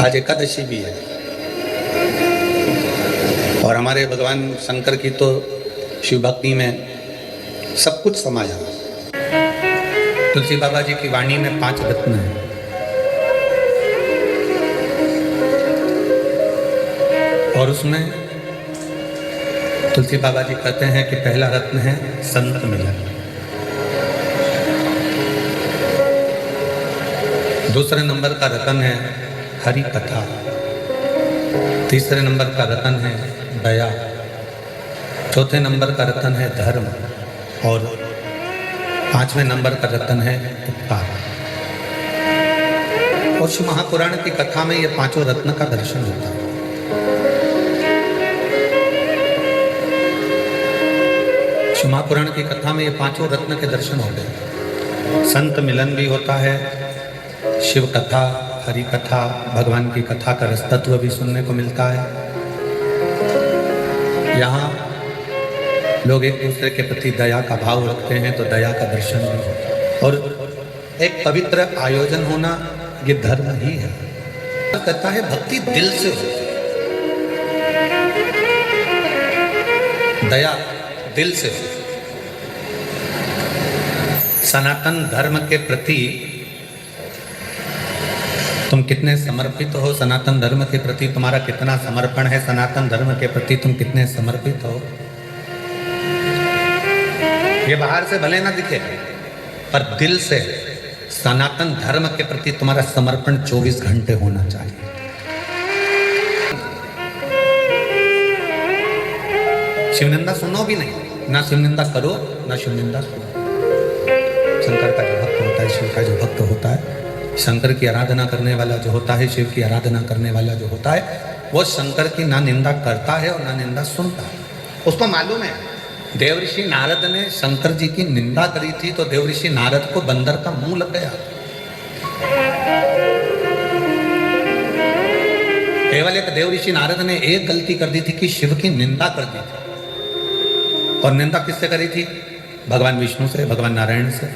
आज एकादशी भी है और हमारे भगवान शंकर की तो शिव भक्ति में सब कुछ समाया। तुलसी बाबा जी की वाणी में 5 रत्न हैं। और उसमें तुलसी बाबा जी कहते हैं कि पहला रत्न है संत मिलन, दूसरे नंबर का रत्न है हरि कथा, तीसरे नंबर का रत्न है दया, चौथे नंबर का रत्न है धर्म और 5वें नंबर का रत्न है उपकार। और शिव महापुराण की कथा में ये 5 रत्न का दर्शन होता है। शिव महापुराण की कथा में ये 5 रत्न के दर्शन होते हैं। संत मिलन भी होता है, शिव कथा, हरि कथा, भगवान की कथा का रस तत्व भी सुनने को मिलता है। यहाँ लोग एक दूसरे के प्रति दया का भाव रखते हैं तो दया का दर्शन भी होता है। और एक पवित्र आयोजन होना ये धर्म ही है। कहता है भक्ति दिल से होती है, दया दिल से होती है। सनातन धर्म के प्रति तुम कितने समर्पित हो, सनातन धर्म के प्रति तुम्हारा कितना समर्पण है, सनातन धर्म के प्रति तुम कितने समर्पित हो, ये बाहर से भले ना दिखे पर दिल से सनातन धर्म के प्रति तुम्हारा समर्पण 24 घंटे होना चाहिए। शिवनिंदा सुनो भी नहीं, ना शिवनिंदा करो ना शिवनिंदा सुनो। शंकर का जो भक्त होता है, शिव का जो भक्त होता है, शंकर की आराधना करने वाला जो होता है, शिव की आराधना करने वाला जो होता है, वो शंकर की ना निंदा करता है और ना निंदा सुनता है। उसको मालूम है देवऋषि नारद ने शंकर जी की निंदा करी थी तो देवऋषि नारद को बंदर का मुंह लग गया। केवल एक देवऋषि नारद ने एक गलती कर दी थी कि शिव की निंदा कर दी थी। और निंदा किससे करी थी? भगवान विष्णु से, भगवान नारायण से।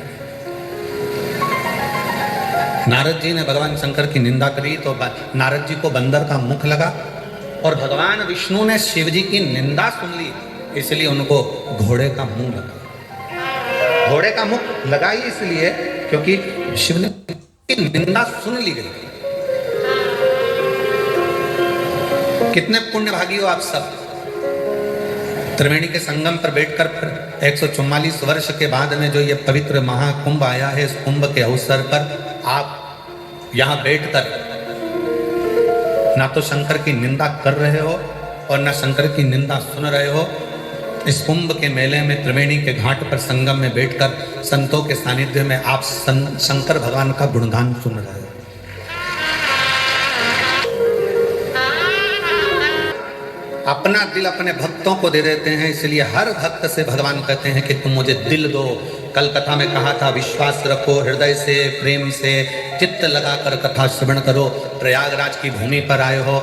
नारद जी ने भगवान शंकर की निंदा करी तो नारद जी को बंदर का मुख लगा और भगवान विष्णु ने शिव जी की निंदा सुन ली, इसलिए उनको घोड़े का मुंह लगा। घोड़े का मुख लगा ही इसलिए क्योंकि शिव ने निंदा सुन ली गई। कितने पुण्यभागी हो आप सब। त्रिवेणी के संगम पर बैठकर 144 वर्ष के बाद में जो ये पवित्र महाकुंभ आया है, इस कुंभ के अवसर पर आप यहाँ बैठकर ना तो शंकर की निंदा कर रहे हो और ना शंकर की निंदा सुन रहे हो। इस कुंभ के मेले में त्रिवेणी के घाट पर संगम में बैठकर संतों के सानिध्य में आप शंकर भगवान का गुणगान सुन रहे हो। अपना दिल अपने भक्तों को दे देते हैं, इसलिए हर भक्त से भगवान कहते हैं कि तुम मुझे दिल दो। कल कथा में कहा था विश्वास रखो, हृदय से प्रेम से चित्त लगाकर कथा श्रवण करो। प्रयागराज की भूमि पर आए हो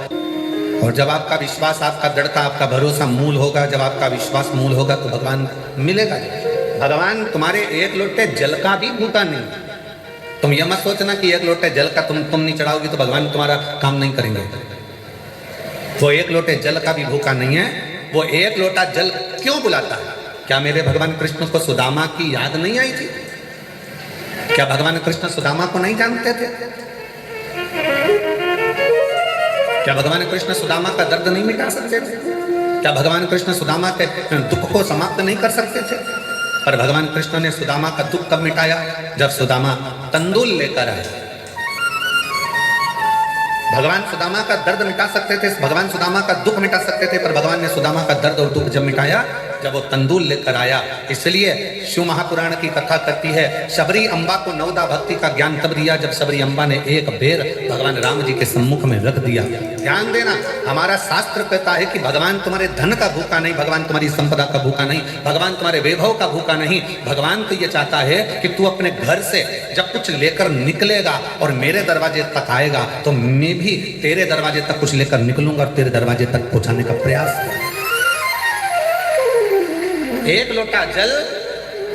और जब आपका विश्वास, आपका दृढ़ता, आपका भरोसा मूल होगा, जब आपका विश्वास मूल होगा तो भगवान मिलेगा। भगवान तुम्हारे एक लोटे जल का भी भूखा नहीं। तुम यह मत सोचना कि एक लोटे जल का तुम नहीं चढ़ाओगी तो भगवान तुम्हारा काम नहीं करेंगे। वो एक लोटे जल का भी भूखा नहीं है। वो एक लोटा जल क्यों बुलाता है? क्या मेरे भगवान कृष्ण को सुदामा की याद नहीं आई थी? क्या भगवान कृष्ण सुदामा को नहीं जानते थे? क्या भगवान कृष्ण सुदामा का दर्द नहीं मिटा सकते थे? क्या भगवान कृष्ण सुदामा के दुख को समाप्त नहीं कर सकते थे? पर भगवान कृष्ण ने सुदामा का दुख कब मिटाया? जब सुदामा तंदूल लेकर आए। भगवान सुदामा का दर्द मिटा सकते थे, भगवान सुदामा का दुख मिटा सकते थे, पर भगवान ने सुदामा का दर्द और दुख जब मिटाया जब वो तंदूल लेकर आया। इसलिए शिव महापुराण की कथा करती है शबरी अम्बा को नवदा भक्ति का ज्ञान तब दिया जब शबरी अम्बा ने एक बेर भगवान राम जी के सम्मुख में रख दिया। ध्यान देना, हमारा शास्त्र कहता है कि भगवान तुम्हारे धन का भूखा नहीं, भगवान तुम्हारी संपदा का भूखा नहीं, भगवान तुम्हारे वैभव का भूखा नहीं। भगवान तो ये चाहता है कि तू अपने घर से जब कुछ लेकर निकलेगा और मेरे दरवाजे तक आएगा तो मैं भी तेरे दरवाजे तक कुछ लेकर निकलूंगा और तेरे दरवाजे तक पहुंचाने का प्रयास। एक लोटा जल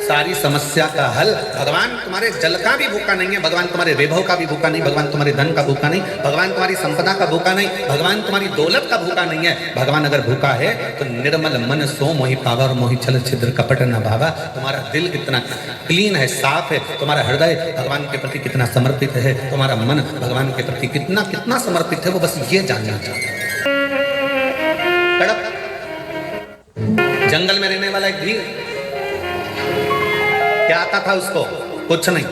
सारी समस्या का हल। भगवान तुम्हारे जल का भी भूखा नहीं है, भगवान तुम्हारे वैभव का भी भूखा नहीं, भगवान तुम्हारे धन का भूखा नहीं, भगवान तुम्हारी संपदा का भूखा नहीं, भगवान तुम्हारी दौलत का भूखा नहीं है। भगवान अगर भूखा है तो निर्मल मन सो मोहि पावा और मोहि छल छिद्र कपट न भावा। तुम्हारा दिल कितना क्लीन है, साफ है, तुम्हारा हृदय भगवान के प्रति कितना समर्पित है, तुम्हारा मन भगवान के प्रति कितना कितना समर्पित है, वो बस ये जानना चाहते हैं। कड़प जंगल में रहने वाला एक भीड़, क्या आता था उसको? कुछ नहीं।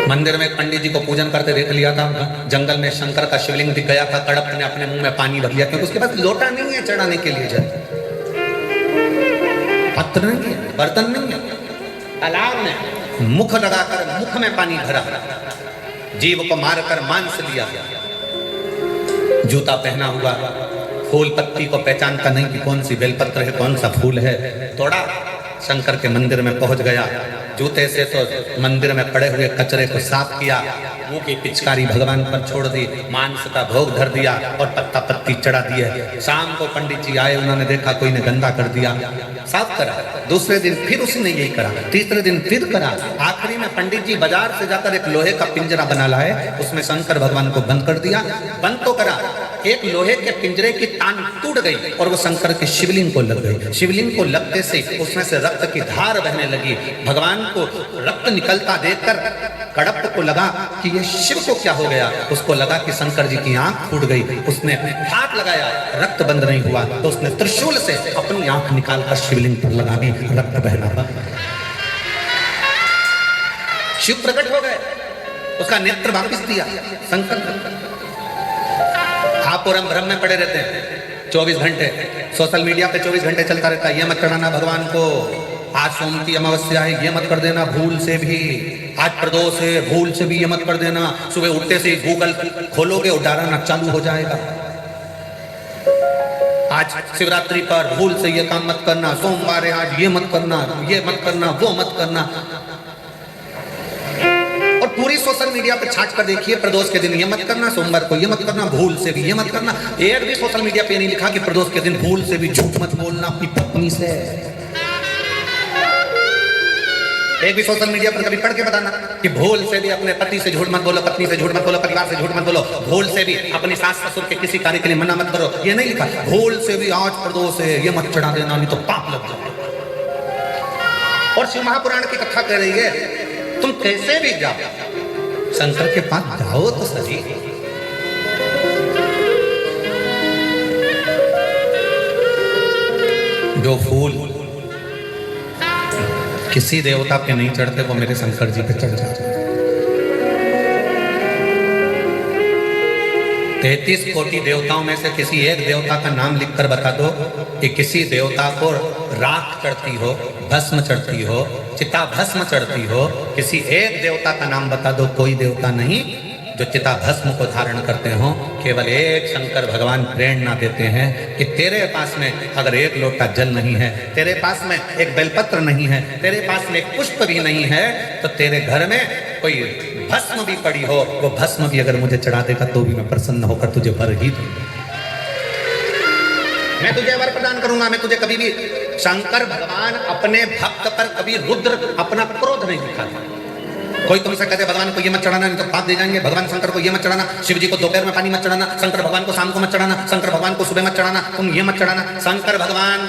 मंदिर में पंडित जी को पूजन करते देख लिया था, जंगल में शंकर का शिवलिंग दिख गया था, कड़प ने अपने मुंह में पानी भर लिया, क्योंकि उसके पास लोटा नहीं है चढ़ाने के लिए, जल पत्र नहीं है, बर्तन नहीं है। तालाब में मुख लगाकर मुख में पानी भरा, जीव को मारकर मांस लिया, जूता पहना हुआ, फूल पत्ती को पहचानता नहीं कि कौन सी बेलपत्र है, कौन सा फूल है, तोड़ा, शंकर के मंदिर में पहुंच गया। जूते से तो मंदिर में पड़े हुए कचरे को साफ किया, मुंह की पिचकारी भगवान पर छोड़ दी, मांस का भोग धर दिया और पत्ता पत्ती चढ़ा दिए। शाम को पंडित जी आए, उन्होंने देखा कोई ने गंदा कर दिया, साफ करा। दूसरे दिन फिर उसने यही करा, तीसरे दिन फिर करा। आखिरी में पंडित जी बाजार से जाकर एक लोहे का पिंजरा बना लाए, उसमें शंकर भगवान को बंद कर दिया। बंद तो करा, एक लोहे के पिंजरे की तान टूट गई और वो शंकर के शिवलिंग को लग गई। शिवलिंग को लगते से उसमें से रक्त की धार बहने लगी। भगवान को रक्त निकलता देखकर कड़प को लगा कि ये शिव को क्या हो गया। उसको लगा कि शंकर जी की आंख फूट गई। उसने हाथ लगाया, रक्त बंद नहीं हुआ, तो उसने त्रिशूल से अपनी आंख निकालकर शिवलिंग पर लगा दी, रक्त बहना बंद। शिव प्रकट हो गए, उसका नेत्र वापिस दिया शंकर। आप और हम भ्रम में पड़े रहते हैं 24 घंटे, सोशल मीडिया पे 24 घंटे चलता रहता है, ये मत चढ़ाना भगवान को, आज सोम की अमावस्या है, ये मत कर देना भूल से भी, आज प्रदोष है, भूल से भी ये मत कर देना। सुबह उठते से गूगल खोलोगे और डराना चालू हो जाएगा, आज शिवरात्रि पर भूल से ये काम मत करना, सोमवार है आज ये मत करना, ये मत करना, वो मत करना। और पूरी सोशल मीडिया पे छाट कर देखिए, प्रदोष के दिन ये मत करना, सोमवार को ये मत करना, भूल से भी ये मत करना। एक भी सोशल मीडिया पे नहीं लिखा कि प्रदोष के दिन भूल से भी झूठ मत बोलना अपनी पत्नी से। एक भी सोशल मीडिया पर कभी पढ़ के बताना कि भूल से भी अपने पति से झूठ मत बोलो, पत्नी से झूठ मत बोलो, परिवार से झूठ मत बोलो, भूल से भी अपनी सास ससुर के किसी कार्य के लिए मना मत करो, ये नहीं लिखा। भूल से भी आज प्रदोष है ये मत चढ़ा देना, नहीं तो पाप लग जाए। और शिव महापुराण की कथा कह रही है तुम कैसे भी जाओ, शंकर के पास जाओ तो सही। जो फूल किसी देवता पे नहीं चढ़ते वो मेरे शंकर जी पे चढ़ जाते हैं। 33 कोटि देवताओं में से किसी एक देवता का नाम लिखकर बता दो कि किसी देवता को राख चढ़ती हो, भस्म चढ़ती हो, चिता भस्म चढ़ती हो। किसी एक देवता का नाम बता दो, कोई देवता नहीं जो चिता भस्म को धारण करते हो। केवल एक शंकर भगवान प्रेरणा देते हैं कि तेरे पास में अगर एक लोटा जल नहीं है, तेरे पास में एक बेलपत्र नहीं है, तेरे पास में एक पुष्प भी नहीं है, तो तेरे घर में कोई भस्म भी पड़ी हो, वो भस्म भी अगर मुझे चढ़ा देगा तो भी मैं प्रसन्न होकर तुझे वर ही दूंगा, मैं तुझे वर प्रदान करूंगा। मैं तुझे कभी भी, शंकर भगवान अपने भक्त पर कभी रुद्र अपना क्रोध नहीं दिखाता। कोई तुमसे कहते भगवान को ये मत चढ़ाना नहीं तो पाप दे जाएंगे, भगवान शंकर को ये मत चढ़ाना, शिव जी को दोपहर में पानी मत चढ़ाना, शंकर भगवान को शाम को मत चढ़ाना, शंकर भगवान को सुबह मत चढ़ाना, तुम ये मत चढ़ाना। शंकर भगवान,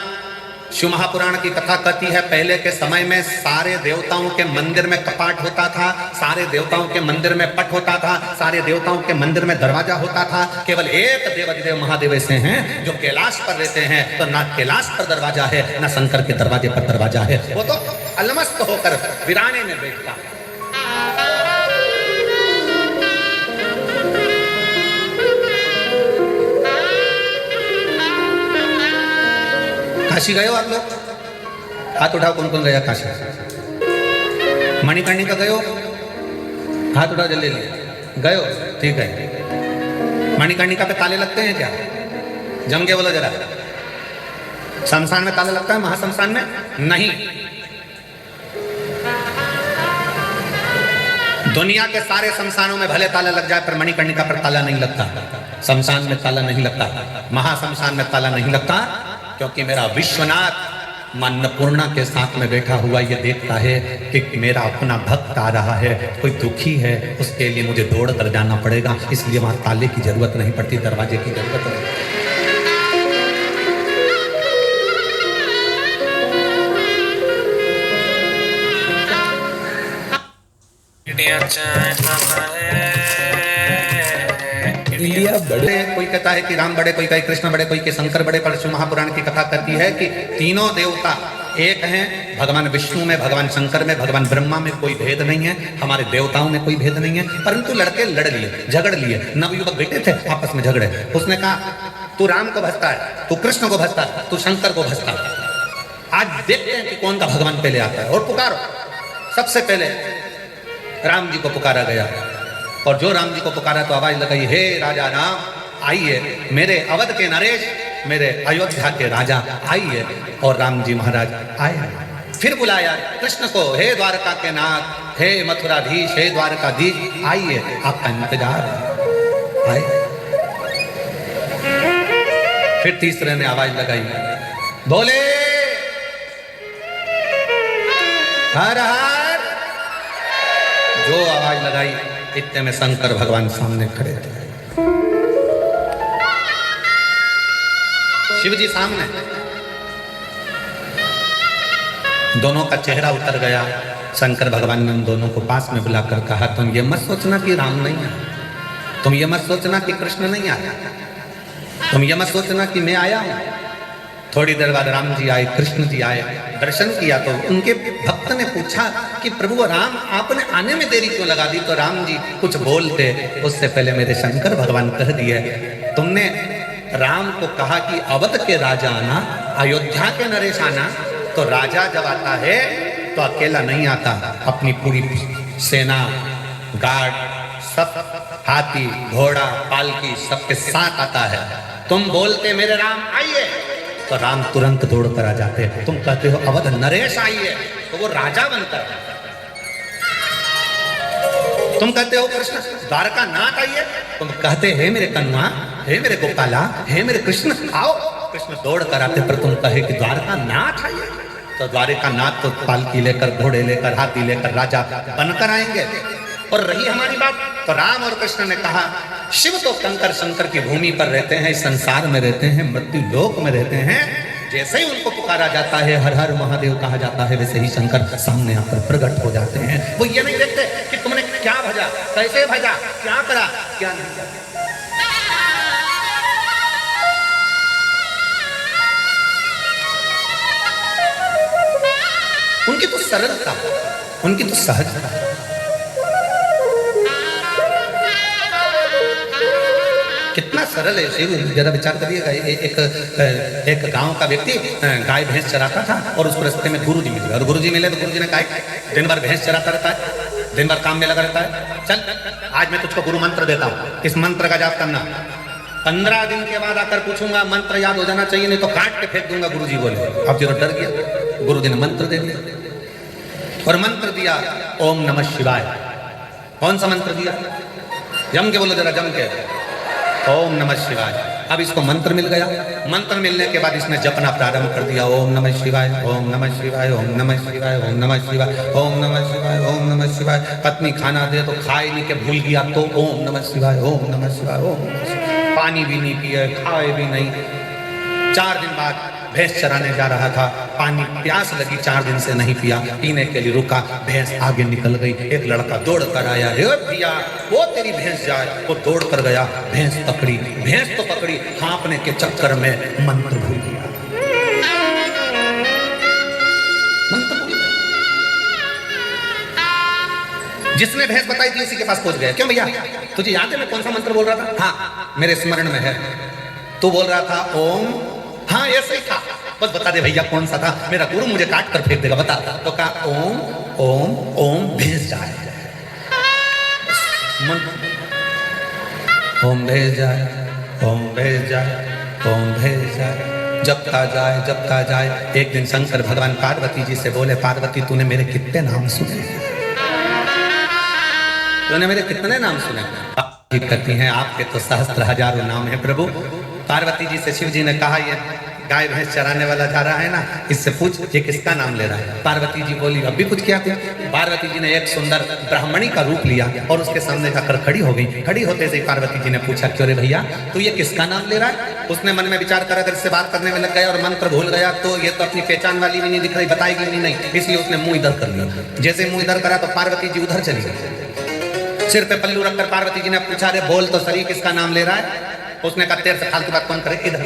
शिव महापुराण की कथा कहती है पहले के समय में सारे देवताओं के मंदिर में कपाट होता था, सारे देवताओं के मंदिर में पट होता था, सारे देवताओं के मंदिर में दरवाजा होता था। केवल एक देवाधिदेव महादेव ऐसे हैं जो कैलाश पर रहते हैं, तो ना कैलाश पर दरवाजा है ना शंकर के दरवाजे पर दरवाजा है, वो तो अलमस्त होकर वीराने में बैठता है। काशी गए हो आप लोग? हाथ उठाओ, कौन कौन गया काशी? मणिकर्णिका गए हो? हाथ उठाओ जल्दी गए हो? ठीक है। मणिकर्णिका पे ताले लगते हैं क्या? जम के बोलो जरा। शमशान में ताला लगता है, महाशमशान में नहीं। दुनिया के सारे शमशानों में भले ताला लग जाए पर मणिकर्णिका पर ताला नहीं लगता, शमशान में ताला नहीं लगता, महाशमशान में ताला नहीं लगता, क्योंकि मेरा विश्वनाथ अन्नपूर्णा के साथ में बैठा हुआ ये देखता है कि मेरा अपना भक्त आ रहा है, कोई दुखी है, उसके लिए मुझे दौड़ कर जाना पड़ेगा, इसलिए वहाँ ताले की जरूरत नहीं पड़ती, दरवाजे की जरूरत नहीं। इंडिया बड़े, कोई कहता है कि राम बड़े, कोई कहे कृष्ण बड़े, कोई के शंकर बड़े, पर शिव महापुराण की कथा कहती है कि तीनों देवता एक हैं। भगवान विष्णु में, भगवान शंकर में, भगवान ब्रह्मा में कोई भेद नहीं है, हमारे देवताओं में कोई भेद नहीं है। परंतु लड़के लड़ लिए, झगड़ लिए, नवयुवक बेटे थे, आपस में झगड़े। उसने कहा तू राम को भजता है, तू कृष्ण को भजता है, तू शंकर को भजता है, आज देखते हैं कि कौन का भगवान पहले आता है, और पुकारो। सबसे पहले राम जी को पुकारा गया, और जो राम जी को पुकारा तो आवाज लगाई, हे राजा राम आइए, मेरे अवध के नरेश, मेरे अयोध्या के राजा आइए। और राम जी महाराज आए। फिर बुलाया कृष्ण को, हे द्वारका के नाथ, हे मथुराधीश, हे द्वारकाधीश आइए, आपका इंतजार है, आए। फिर तीसरे ने आवाज लगाई, बोले हर हर। जो आवाज लगाई इतने में शंकर भगवान सामने खड़े थे, शिव जी सामने। दोनों का चेहरा उतर गया। शंकर भगवान ने उन दोनों को पास में बुलाकर कहा, तुम ये मत सोचना कि राम नहीं आया, तुम ये मत सोचना कि कृष्ण नहीं आया, तुम ये मत सोचना कि मैं आया हूं। थोड़ी देर बाद राम जी आए, कृष्ण जी आए, दर्शन किया तो उनके भक्त ने पूछा कि प्रभु राम आपने आने में देरी क्यों लगा दी। तो राम जी कुछ बोलते उससे पहले मेरे शंकर भगवान कह दिए, तुमने राम को कहा कि अवध के राजा आना, अयोध्या के नरेश आना, तो राजा जब आता है तो अकेला नहीं आता, अपनी पूरी सेना, गार्ड, सब हाथी, घोड़ा, पालकी सबके साथ आता है। तुम बोलते मेरे राम आइए तो राम तुरंत दौड़ कर आ जाते हैं। तुम कहते हो अवध नरेश आइए तो वो राजा बनता है। तुम कहते हो कृष्ण द्वारका नाथ आइए, तुम कहते हे मेरे कन्वा, हे मेरे गोपाला, हे मेरे कृष्ण आओ, कृष्ण दौड़ कर आते। पर तुम कहे कि द्वारका नाथ आइए तो द्वारका नाथ तो पालकी लेकर, घोड़े लेकर, हाथी लेकर राजा बनकर आएंगे। और रही हमारी बात तो राम और कृष्ण ने कहा, शिव तो कंकर शंकर की भूमि पर रहते हैं, इस संसार में रहते हैं, मृत्यु लोक में रहते हैं। जैसे ही उनको पुकारा जाता है, हर हर महादेव कहा जाता है, वैसे ही शंकर सामने आकर प्रकट हो जाते हैं। वो ये नहीं देखते कि तुमने क्या भजा, कैसे भजा, क्या करा, क्या नहीं करा। उनकी तो सरलता, उनकी तो सहजता। कितना सरल है शिव, जरा विचार करिएगा। एक गांव का व्यक्ति गाय भैंस चराता था और उसको रास्ते में गुरुजी मिले, और गुरुजी मिले तो गुरुजी ने कहा, दिन भर भैंस चराता रहता है, दिन भर काम में लगा रहता है, चल आज मैं तुझको गुरु मंत्र देता हूँ, इस मंत्र का जाप करना। 15 दिन के बाद आकर पूछूंगा, मंत्र याद हो जाना चाहिए, नहीं तो काट के फेंक दूंगा। गुरुजी बोले। अब जरूर डर गया, गुरुजी ने मंत्र दे दिया और मंत्र दिया ओम नमः शिवाय। कौन सा मंत्र दिया? जम के बोलो जरा, जम के, ओम नमः शिवाय। अब इसको मंत्र मिल गया। मंत्र मिलने के बाद इसने जपना प्रारंभ कर दिया, ओम नमः शिवाय, ओम नमः शिवाय, ओम नमः शिवाय, ओम नमः शिवाय, ओम नमः शिवाय, ओम नमः शिवाय। पत्नी खाना दे तो खाए नहीं के भूल गया तो ओम नमः शिवाय, ओम नमः शिवाय, ओम नमः शिवाय। पानी भी नहीं पिए, खाए भी नहीं। 4 दिन बाद भैंस चराने जा रहा था, पानी प्यास लगी, 4 दिन से नहीं पिया, पीने के लिए रुका, भैंस आगे निकल गई। एक लड़का दौड़ कर आया, हे भैया वो तेरी भैंस जाए। वो दौड़ कर गया, भैंस पकड़ी, भैंस तो पकड़ी, हाँपने के चक्कर में मंत्र भूल गया, मंत्र भूल गया। जिसने भैंस बताई थी उसी के पास पहुंच गया। क्यों भैया, तुझे याद है मैं कौन सा मंत्र बोल रहा था? हाँ मेरे स्मरण में है। तू बोल रहा था ओम, हाँ ऐसे ही था, बस बता दे भैया कौन सा था, मेरा गुरु मुझे काट कर फेंक देगा, बता। तो कहा ओम ओम ओम भेज जाए, ओम भेज जाए, ओम भेज जाए, ओम भेज जाए। जपता जाए, जपता जाए। एक दिन शंकर भगवान पार्वती जी से बोले, पार्वती तूने मेरे कितने नाम सुने, तूने मेरे कितने नाम सुने? कहती हैं आपके तो सहस्त्र हजारों नाम है प्रभु। पार्वती जी से शिव जी ने कहा, ये गाय भैंस चराने वाला जा रहा है ना, इससे पूछ ये किसका नाम ले रहा है। पार्वती जी बोली अब भी कुछ क्या थे। पार्वती जी ने एक सुंदर ब्राह्मणी का रूप लिया और उसके सामने जाकर खड़ी हो गई। खड़ी होते से पार्वती जी ने पूछा क्यों रे भैया तू ये किसका नाम ले रहा है। उसने मन में विचार कर अगर इससे बात करने में लग गया और मंत्र भूल गया तो ये तो अपनी पहचान वाली भी नहीं दिख रही, बताएगी भी नहीं, इसलिए उसने मुंह इधर कर लिया। जैसे मुंह इधर करा तो पार्वती जी उधर चली गई। सिर पे पल्लू रखकर पार्वती जी ने पूछा रे बोल तो सही किसका नाम ले रहा है। उसने कहा तेरे से फालतू बात कौन करे, इधर।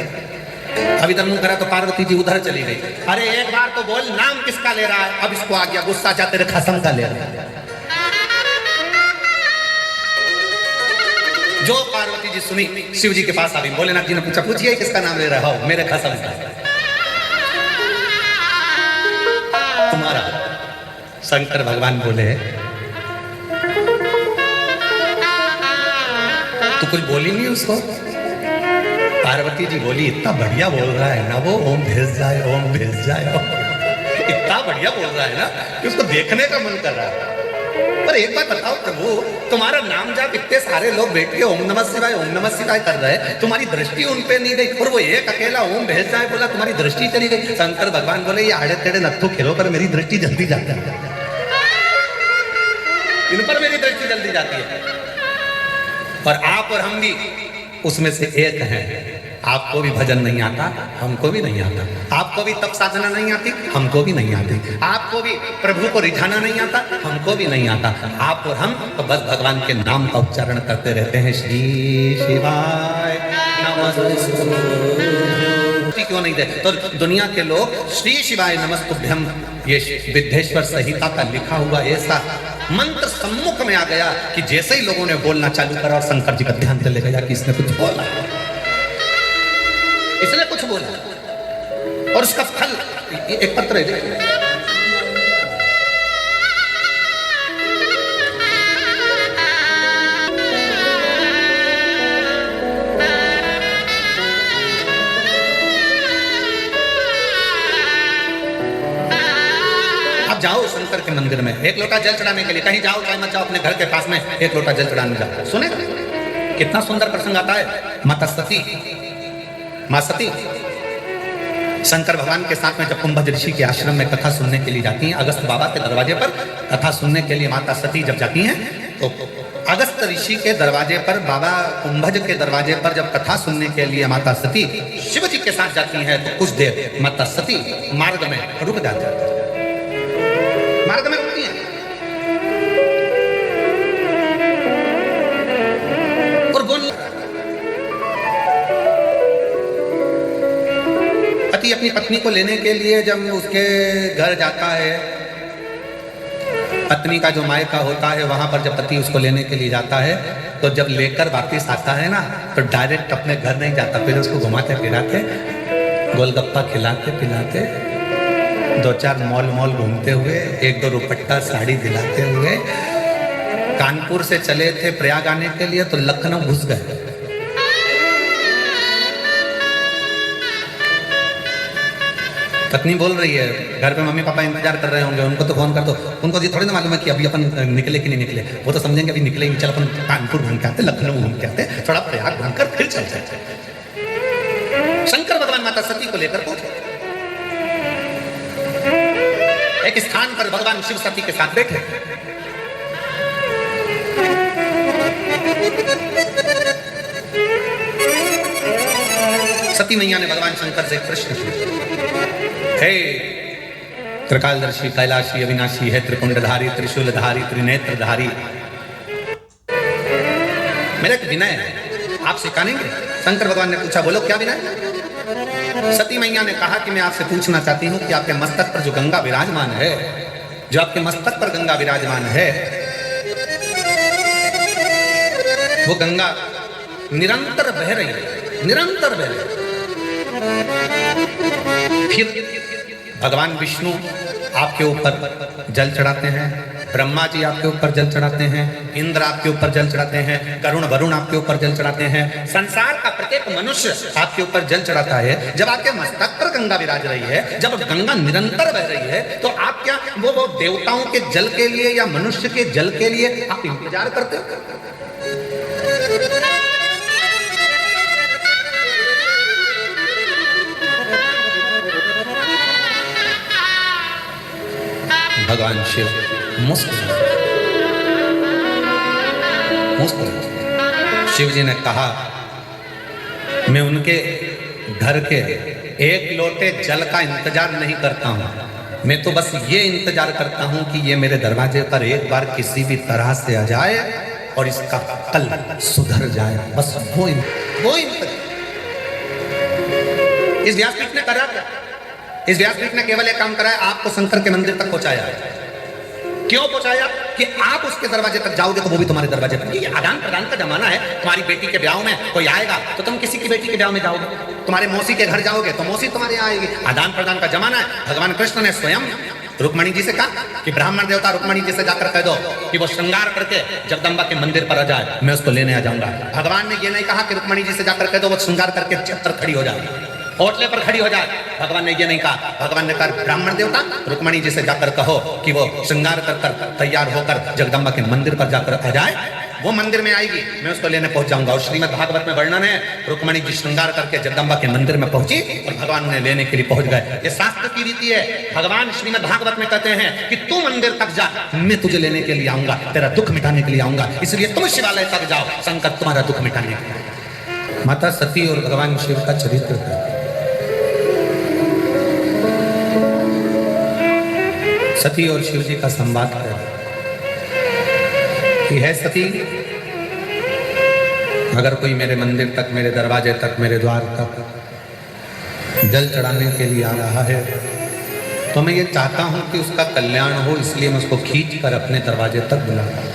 अब इधर मुंह करा तो पार्वती जी उधर चली गई। अरे एक बार तो बोल नाम किसका ले रहा है। अब इसको आ गया गुस्सा, जा तेरे खसम का ले रहा है। जो पार्वती जी सुनी शिव जी के पास आ गई। भोलेनाथ जी ने पूछा पूछिए किसका नाम ले रहा हो। मेरे खसम का तुम्हारा। शंकर भगवान बोले तो कुछ बोली नहीं उसको। पार्वती जी बोली इतना बढ़िया बोल रहा है ना वो, ओम भेज जाए ओम भेज जाए ओम। इतना बढ़िया बोल रहा है ना कि उसको देखने का मन कर रहा है। पर एक बात बताओ प्रभु, तुम्हारा नाम जाप इतने सारे लोग बैठ के ओम नमः शिवाय कर रहे हैं, तुम्हारी दृष्टि उन पे नहीं गई और वो एक अकेला ओम भेज जाए बोला तुम्हारी दृष्टि चली गई। शंकर भगवान बोले ये आड़े टेढ़े नत्थु खेलो पर मेरी दृष्टि जल्दी जाती है, इन पर मेरी दृष्टि जल्दी जाती है। और आप और हम भी उसमें से एक हैं। आपको भी भजन नहीं आता, हमको भी नहीं आता। आपको भी तप साधना नहीं आती, हमको भी नहीं आती। आपको भी प्रभु को रिझाना नहीं आता, हमको भी नहीं आता। आप और हम तो बस भगवान के नाम का उच्चारण करते रहते हैं, श्री शिवाय नमस्तुभ्यं। क्यों नहीं दे तो दुनिया के लोग श्री शिवाय नमस्तुभ्यं ये विद्येश्वर संहिता का लिखा हुआ ऐसा मंत्र सम्मुख में आ गया कि जैसे ही लोगों ने बोलना चालू करा और शंकर जी का ध्यान चले गया कि इसने कुछ बोला, इसने कुछ बोला और उसका फल एक पत्र है। अब जाओ शंकर के मंदिर में एक लोटा जल चढ़ाने के लिए, कहीं जाओ चाहे मत जाओ, अपने घर के पास में एक लोटा जल चढ़ाने जाओ। सुने कितना सुंदर प्रसंग आता है। माता सती, मां सती शंकर भगवान के साथ में जब कुंभज ऋषि के आश्रम में कथा सुनने के लिए जाती हैं, अगस्त बाबा के दरवाजे पर कथा सुनने के लिए माता सती जब जाती हैं तो अगस्त ऋषि के दरवाजे पर, बाबा कुंभज के दरवाजे पर जब कथा सुनने के लिए माता सती शिव जी के साथ जाती हैं तो कुछ देर माता सती मार्ग में रुक जाती है, मार्ग में रुकती हैं और बोल पति अपनी पत्नी को लेने के लिए जब उसके घर जाता है, पत्नी का जो मायका होता है वहां पर जब पति उसको लेने के लिए जाता है तो जब लेकर वापस आता है ना तो डायरेक्ट अपने घर नहीं जाता, फिर उसको घुमाते फिराते, गोलगप्पा खिलाते पिलाते, दो चार मॉल घूमते हुए, एक दो रुपट्टा साड़ी दिलाते हुए, कानपुर से चले थे प्रयाग आने के लिए तो लखनऊ घुस गए। पत्नी बोल रही है घर पे मम्मी पापा इंतजार कर रहे होंगे, उनको तो फोन कर दो। उनको ये थोड़ी ना मालूम है कि अभी अपन निकले कि नहीं निकले, वो तो समझेंगे अभी निकले चल अपन कानपुर घूम के आते, लखनऊ घूम के आते, थोड़ा प्रयाग घूमकर फिर चल जाते। शंकर भगवान माता सती को लेकर पहुंचे एक स्थान पर, भगवान शिव सती के साथ बैठे। सती मैया ने भगवान शंकर से प्रश्न किया, हे त्रिकालदर्शी कैलाशी अविनाशी है त्रिपुंडधारी त्रिशूलधारी त्रिनेत्रधारी, मेरा एक विनय है, आप सिखाएंगे? शंकर भगवान ने पूछा बोलो क्या विनय? सती मैया ने कहा कि मैं आपसे पूछना चाहती हूँ कि आपके मस्तक पर जो गंगा विराजमान है, जो आपके मस्तक पर गंगा विराजमान है, वो गंगा निरंतर बह रही है, निरंतर बह रही है। फिर भगवान विष्णु आपके ऊपर जल चढ़ाते हैं, ब्रह्मा जी आपके ऊपर जल चढ़ाते हैं, इंद्र आपके ऊपर जल चढ़ाते हैं, करुण वरुण आपके ऊपर जल चढ़ाते हैं, संसार का प्रत्येक मनुष्य आपके ऊपर जल चढ़ाता है। जब आपके मस्तक पर गंगा विराज रही है, जब गंगा निरंतर बह रही है, तो आप क्या वो देवताओं के जल के लिए या मनुष्य के जल के लिए आप इंतजार करते हो? भगवान शिव मुस्कुराए। शिव जी ने कहा, मैं उनके घर के एक लोटे जल का इंतजार नहीं करता हूं, मैं तो बस ये इंतजार करता हूं कि ये मेरे दरवाजे पर एक बार किसी भी तरह से आ जाए और इसका कल सुधर जाए, बस वो इंतजार। इस व्यासपीठ ने करा क्या? इस व्यासपीठ ने केवल एक काम करा है, आपको शंकर के मंदिर तक पहुंचाया। क्यों पहुंचाया? कि आप उसके दरवाजे तक जाओगे तो वो भी तुम्हारे दरवाजे पर। ये आदान प्रदान का जमाना है। तुम्हारी बेटी के ब्याह में कोई आएगा तो तुम किसी की बेटी के ब्याह में जाओगे, तुम्हारे मौसी के घर जाओगे तो मौसी तुम्हारे यहाँ आएगी। आदान प्रदान का जमाना है। भगवान कृष्ण ने स्वयं रुक्मणी जी से कहा कि ब्राह्मण देवता रुक्मणी जी से जाकर कह दो कि वो श्रृंगार करके जगदम्बा के मंदिर पर आ जाए, मैं उसको लेने आ जाऊंगा। भगवान ने ये नहीं कहा कि रुक्मणी जी से जाकर कह दो वो श्रृंगार करके छत पर खड़ी हो जाए, होटले पर खड़ी हो जाए। भगवान ने ये नहीं कहा। भगवान ने कहा ब्राह्मण देवता रुक्मणी जी से जाकर कहो कि वो श्रृंगार कर तैयार होकर जगदम्बा के मंदिर पर जाकर आ जाए, वो मंदिर में आएगी, मैं उसको लेने पहुंच जाऊंगा। और श्रीमद् भागवत में वर्णन है, रुक्मणी जी श्रृंगार करके जगदम्बा के मंदिर में पहुंची और भगवान उन्हें लेने के लिए पहुंच गए। ये शास्त्र की रीति है। भगवान श्रीमद् भागवत में कहते हैं कि तू मंदिर तक जा, मैं तुझे लेने के लिए आऊंगा, तेरा दुख मिटाने के लिए आऊंगा, इसलिए तुम शिवालय तक जाओ, शंकर तुम्हारा दुख मिटाने के लिए। माता सती और भगवान शिव का चरित्र था। सती और शिव जी का संवाद है कि है सती, अगर कोई मेरे मंदिर तक, मेरे दरवाजे तक, मेरे द्वार तक जल चढ़ाने के लिए आ रहा है तो मैं ये चाहता हूं कि उसका कल्याण हो, इसलिए मैं उसको खींच कर अपने दरवाजे तक बुलाता हूं।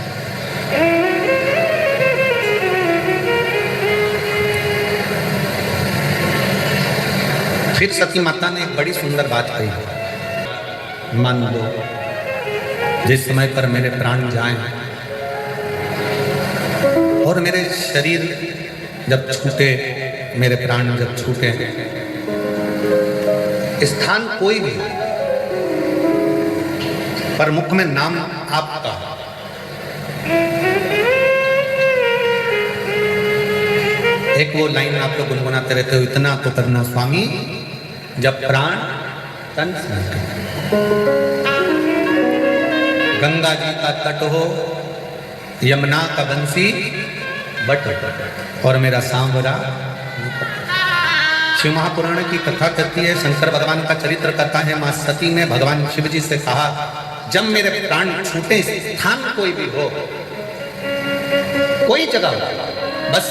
फिर सती माता ने एक बड़ी सुंदर बात कही, मान लो जिस समय पर मेरे प्राण जाएं और मेरे शरीर जब छूटे, मेरे प्राण जब छूटे, स्थान कोई भी पर मुख में नाम आपका, एक वो लाइन आप लोग गुनगुनाते रहते हो, इतना तो करना स्वामी जब प्राण तन से निकले। गंगा जी का तट हो, यमुना का बंसी बट और मेरा सांवरा। शिव महापुराण की कथा कहती है, शंकर भगवान का चरित्र कहता है, मां सती ने भगवान शिव जी से कहा, जब मेरे प्राण छूटे, स्थान कोई भी हो, कोई जगह हो, बस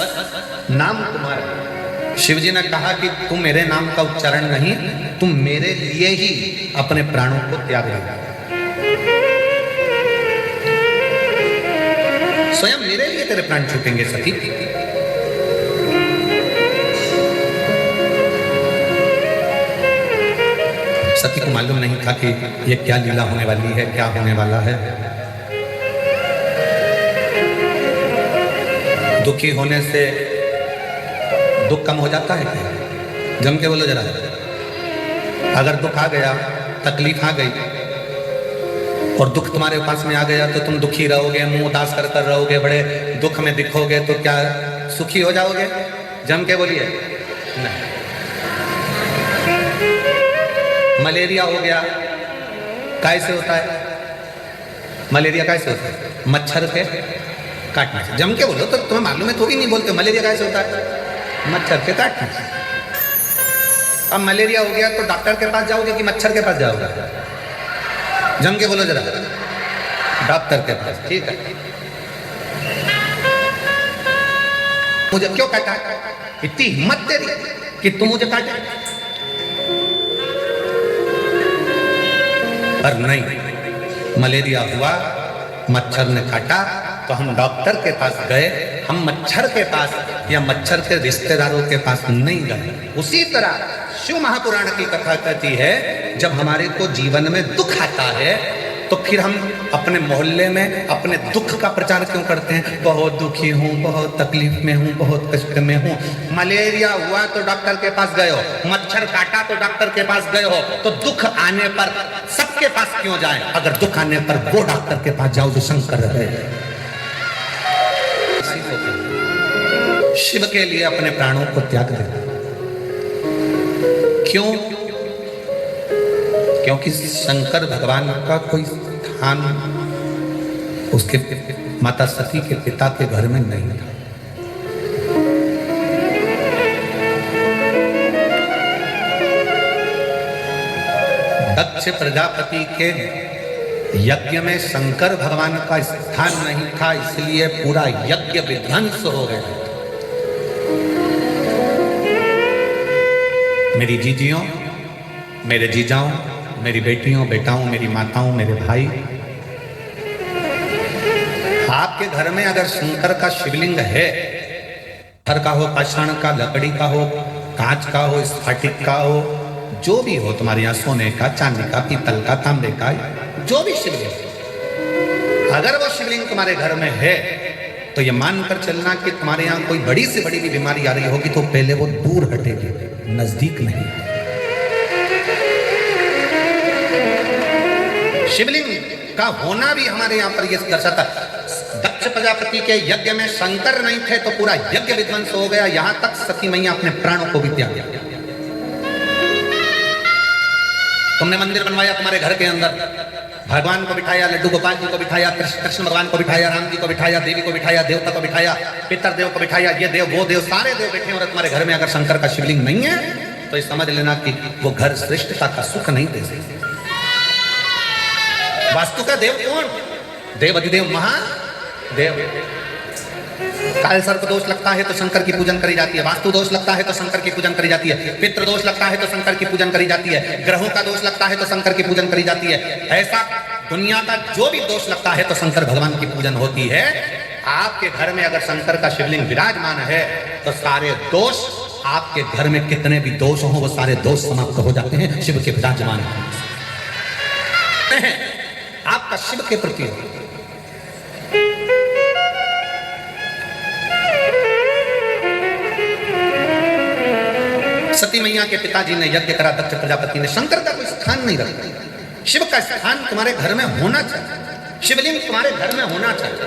नाम तुम्हारा। शिव जी ने कहा कि तुम मेरे नाम का उच्चारण नहीं, तुम मेरे लिए ही अपने प्राणों को त्याग दो, स्वयं मेरे लिए तेरे प्राण छूटेंगे सती। सती को मालूम नहीं था कि ये क्या लीला होने वाली है, क्या होने वाला है। दुखी होने से दुख कम हो जाता है क्या? जम के बोलो जरा। अगर दुख आ गया, तकलीफ आ गई और दुख तुम्हारे पास में आ गया तो तुम दुखी रहोगे, मुंह उदास कर कर रहोगे, बड़े दुख में दिखोगे, तो क्या सुखी हो जाओगे? जम के बोलिए नहीं। मलेरिया हो गया, कैसे होता है? मलेरिया कैसे होता है? मच्छर के काटने से। जम के बोलो तो तुम्हें मालूम है तो भी नहीं बोलते। मलेरिया कैसे होता है? मच्छर के काटने से। अब मलेरिया हो गया तो डॉक्टर के पास जाओगे कि मच्छर के पास जाओगे? जम के बोलो जरा। डॉक्टर के पास। ठीक है। मुझे क्यों काटा? इतनी हिम्मत तेरी कि तुम मुझे काटे? पर नहीं, मलेरिया हुआ, मच्छर ने काटा तो हम डॉक्टर के पास गए, हम मच्छर के पास या मच्छर के रिश्तेदारों के पास नहीं गए। उसी तरह शिव महापुराण की कथा कहती है, जब हमारे को जीवन में दुख आता है तो फिर हम अपने मोहल्ले में अपने दुख का प्रचार क्यों करते हैं? बहुत दुखी हूँ, बहुत तकलीफ में हूँ, बहुत कष्ट में हूँ। मलेरिया हुआ तो डॉक्टर के पास गए हो, मच्छर काटा तो डॉक्टर के पास गए हो, तो दुख आने पर सबके पास क्यों जाए? अगर दुख आने पर वो डॉक्टर के पास जाओ जो शंकर है। शिव के लिए अपने प्राणों को त्याग दे। क्यों? क्योंकि शंकर भगवान का कोई स्थान उसके माता सती के पिता के घर में नहीं था। दक्ष प्रजापति के यज्ञ में शंकर भगवान का स्थान नहीं था, इसलिए पूरा यज्ञ विध्वंस हो गया। मेरी जीजियों, मेरे जीजाओं, मेरी बेटियों, बेटाओं, मेरी माताओं, मेरे भाई, आपके घर में अगर शंकर का शिवलिंग है, पत्थर का हो, पाषाण का, लकड़ी का हो, कांच का हो, स्फटिक का हो, जो भी हो, तुम्हारे यहाँ सोने का, चांदी का, पीतल का, तांबे का, जो भी शिवलिंग, अगर वो शिवलिंग तुम्हारे घर में है तो ये मानकर चलना कि तुम्हारे यहाँ कोई बड़ी से बड़ी भी बीमारी आ रही होगी तो पहले वो दूर हटेगी, नजदीक नहीं। शिवलिंग का होना भी हमारे यहाँ पर यह दर्शाता। दक्ष प्रजापति के यज्ञ में शंकर नहीं थे तो पूरा यज्ञ विध्वंस हो गया, यहां तक सती मैया अपने प्राणों को भी त्याग दिया। तुमने मंदिर बनवाया तुम्हारे घर के अंदर, भगवान को बिठाया, लड्डू गोपाल जी को बिठाया, कृष्ण भगवान को बिठाया, राम जी को बिठाया, देवी को बिठाया, देवता को बिठाया, पितर देव को बिठाया, ये देव वो देव, सारे देव बैठे और तुम्हारे घर में अगर शंकर का शिवलिंग नहीं है तो समझ लेना कि वो घर श्रेष्ठता का सुख नहीं दे सकते। वास्तु का देव कौन? देव अधिदेव महादेव। काल सर्प दोष लगता है तो शंकर की पूजन करी जाती है, वास्तु दोष लगता है तो शंकर की पूजन करी जाती है, पितृ दोष लगता है तो शंकर की पूजन करी जाती है, ग्रहों का दोष लगता है तो शंकर की पूजन करी जाती है। ऐसा दुनिया का जो भी दोष लगता है तो शंकर भगवान की पूजन होती है। आपके घर में अगर शंकर का शिवलिंग विराजमान है तो सारे दोष, आपके घर में कितने भी दोष हो वो सारे दोष समाप्त हो जाते हैं शिव के विराजमान आपका शिव के प्रति। सती मैया के पिताजी ने यज्ञ करा, दक्ष प्रजापति ने, शंकर का कोई स्थान नहीं रखा। शिव का स्थान तुम्हारे घर में होना चाहिए, शिवलिंग तुम्हारे घर में होना चाहिए।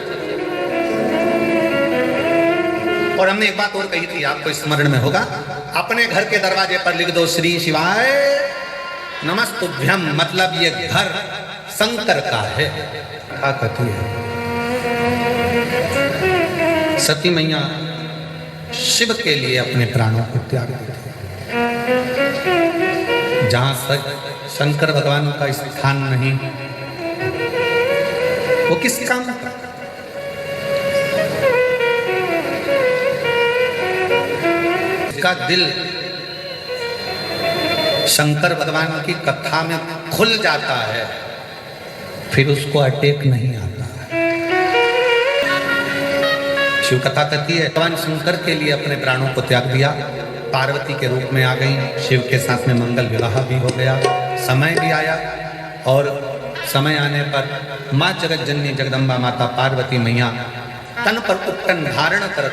और हमने एक बात और कही थी, आपको स्मरण में होगा, अपने घर के दरवाजे पर लिख दो श्री शिवाय नमस्तुभ्यम, मतलब ये घर शंकर का है। क्या कहती है सती मैया? शिव के लिए अपने प्राणों को त्याग देती। जहां शंकर भगवान का स्थान नहीं, वो किस काम का? इसका दिल शंकर भगवान की कथा में खुल जाता है, फिर उसको अटैक नहीं आता। शिव कथा कहती है भगवान शंकर के लिए अपने प्राणों को त्याग दिया, पार्वती के रूप में आ गई, शिव के साथ में मंगल विवाह भी हो गया, समय भी आया। और समय आने पर माँ जगत जननी जगदम्बा माता पार्वती मैया तन पर उपटन धारण कर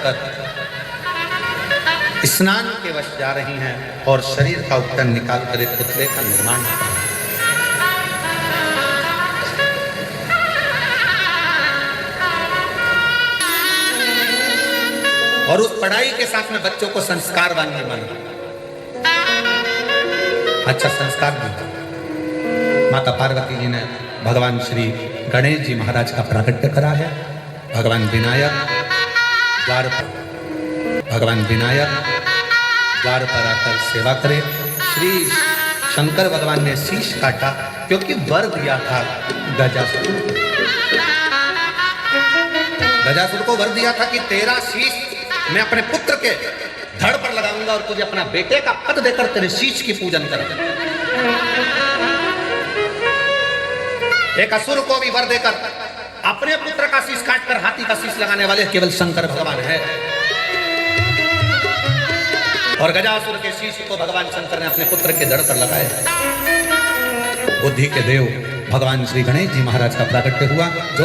स्नान के वश जा रही हैं और शरीर का उपटन निकाल कर एक पुतले का निर्माण कर रही हैं। और उस पढ़ाई के साथ में बच्चों को संस्कारवान भी बना, अच्छा संस्कार भी। माता पार्वती जी ने भगवान श्री गणेश जी महाराज का प्राकट्य करा है। भगवान विनायक द्वार पर आकर सेवा करे। श्री शंकर भगवान ने शीश काटा क्योंकि वर दिया था गजासुर को वर दिया था कि तेरा शीश मैं अपने पुत्र के धड़ पर लगाऊंगा और तुझे अपना बेटे का पद देकर तेरे शीश की पूजन करूंगा। एक असुर को भी वर देकर अपने पुत्र का शीश काटकर हाथी का शीश लगाने वाले केवल शंकर भगवान है। और गजासुर के शीश को भगवान शंकर ने अपने पुत्र के धड़ पर लगाया। बुद्धि के देव भगवान श्री गणेश जी महाराज का प्राकट्य हुआ। जो